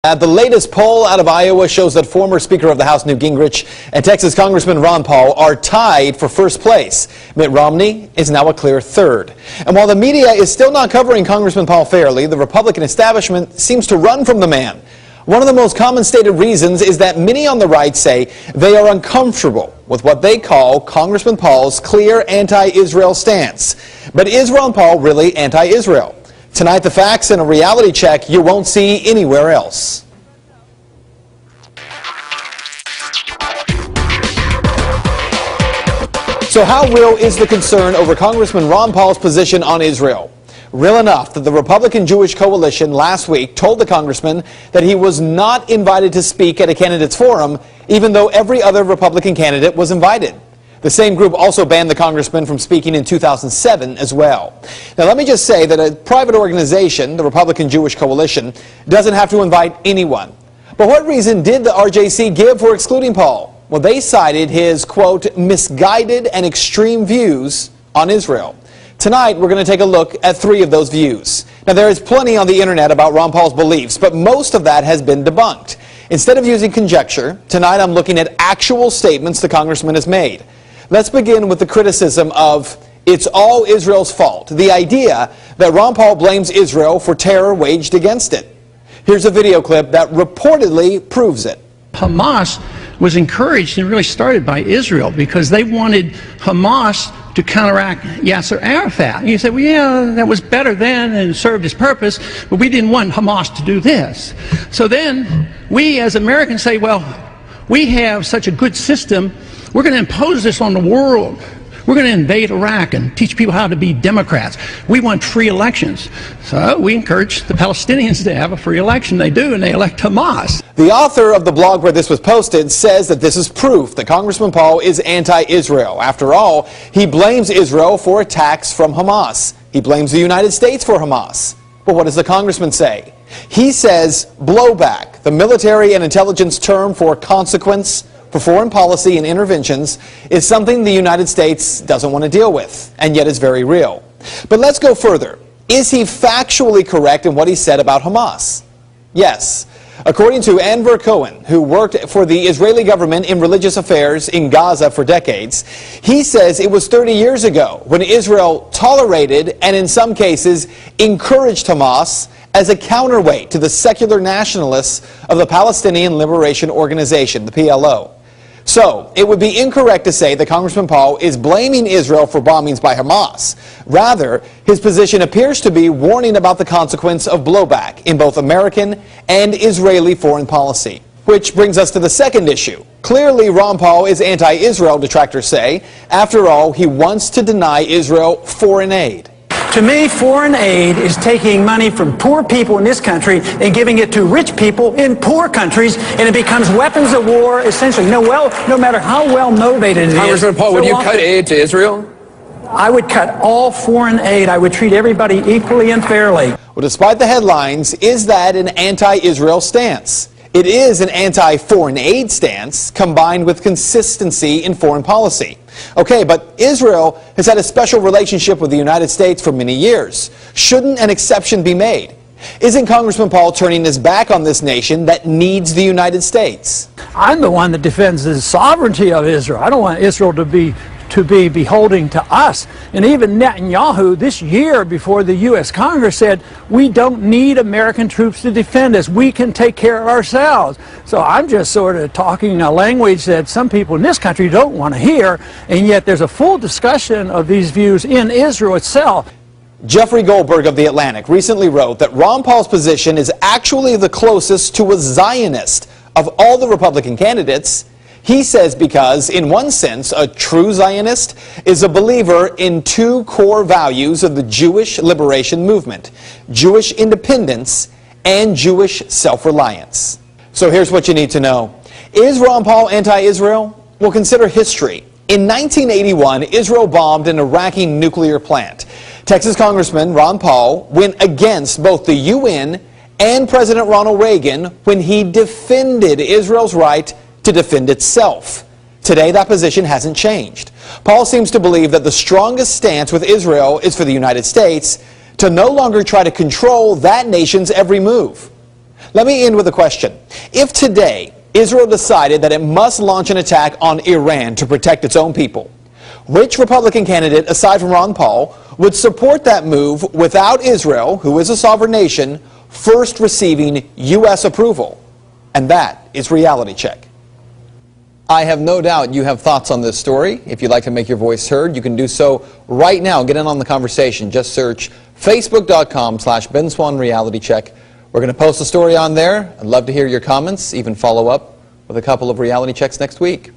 The latest poll out of Iowa shows that former Speaker of the House Newt Gingrich and Texas Congressman Ron Paul are tied for first place. Mitt Romney is now a clear third. And while the media is still not covering Congressman Paul fairly, the Republican establishment seems to run from the man. One of the most common stated reasons is that many on the right say they are uncomfortable with what they call Congressman Paul's clear anti-Israel stance. But is Ron Paul really anti-Israel? Tonight, the facts and a reality check you won't see anywhere else. So how real is the concern over Congressman Ron Paul's position on Israel? Real enough that the Republican Jewish Coalition last week told the congressman that he was not invited to speak at a candidates forum, even though every other Republican candidate was invited. The same group also banned the congressman from speaking in 2007 as well. Now, let me just say that a private organization, the Republican Jewish Coalition, doesn't have to invite anyone. But what reason did the RJC give for excluding Paul? Well, they cited his, quote, misguided and extreme views on Israel. Tonight, we're going to take a look at 3 of those views. Now, there is plenty on the internet about Ron Paul's beliefs, but most of that has been debunked. Instead of using conjecture, tonight I'm looking at actual statements the congressman has made. Let's begin with the criticism of it's all Israel's fault, the idea that Ron Paul blames Israel for terror waged against it. Here's a video clip that reportedly proves it. Hamas was encouraged and really started by Israel because they wanted Hamas to counteract Yasser Arafat. And you say, well, yeah, that was better then and served its purpose, but we didn't want Hamas to do this. So then we as Americans say, well, we have such a good system, we're going to impose this on the world. We're going to invade Iraq and teach people how to be Democrats. We want free elections. So we encourage the Palestinians to have a free election. They do, and they elect Hamas. The author of the blog where this was posted says that this is proof that Congressman Paul is anti-Israel. After all, he blames Israel for attacks from Hamas. He blames the United States for Hamas. But what does the congressman say? He says blowback, the military and intelligence term for consequence for foreign policy and interventions, is something the United States doesn't want to deal with, and yet is very real. But let's go further. Is he factually correct in what he said about Hamas? Yes. According to Anver Cohen, who worked for the Israeli government in religious affairs in Gaza for decades, he says it was 30 years ago when Israel tolerated and in some cases encouraged Hamas as a counterweight to the secular nationalists of the Palestinian Liberation Organization, the PLO. So, it would be incorrect to say that Congressman Paul is blaming Israel for bombings by Hamas. Rather, his position appears to be warning about the consequence of blowback in both American and Israeli foreign policy. Which brings us to the second issue. Clearly, Ron Paul is anti-Israel, detractors say. After all, he wants to deny Israel foreign aid. To me, foreign aid is taking money from poor people in this country and giving it to rich people in poor countries, and it becomes weapons of war, essentially. No matter how well motivated it is. Congressman Paul, would you cut aid to Israel? I would cut all foreign aid. I would treat everybody equally and fairly. Well, despite the headlines, is that an anti-Israel stance? It is an anti-foreign aid stance combined with consistency in foreign policy. Okay, but Israel has had a special relationship with the United States for many years. Shouldn't an exception be made? Isn't Congressman Paul turning his back on this nation that needs the United States? I'm the one that defends the sovereignty of Israel. I don't want Israel to be beholding to us. And even Netanyahu this year before the U.S. Congress said, we don't need American troops to defend us. We can take care of ourselves. So I'm just sort of talking a language that some people in this country don't want to hear, and yet there's a full discussion of these views in Israel itself. Jeffrey Goldberg of The Atlantic recently wrote that Ron Paul's position is actually the closest to a Zionist of all the Republican candidates. He says because, in one sense, a true Zionist is a believer in 2 core values of the Jewish liberation movement: Jewish independence and Jewish self-reliance. So here's what you need to know. Is Ron Paul anti-Israel? Well, consider history. In 1981, Israel bombed an Iraqi nuclear plant. Texas Congressman Ron Paul went against both the UN and President Ronald Reagan when he defended Israel's right to defend itself. Today, that position hasn't changed. Paul seems to believe that the strongest stance with Israel is for the United States to no longer try to control that nation's every move. Let me end with a question. If today Israel decided that it must launch an attack on Iran to protect its own people, which Republican candidate, aside from Ron Paul, would support that move without Israel, who is a sovereign nation, first receiving U.S. approval? And that is Reality Check. I have no doubt you have thoughts on this story. If you'd like to make your voice heard, you can do so right now. Get in on the conversation. Just search facebook.com/Ben Swann Reality Check. We're going to post a story on there. I'd love to hear your comments, even follow up with a couple of reality checks next week.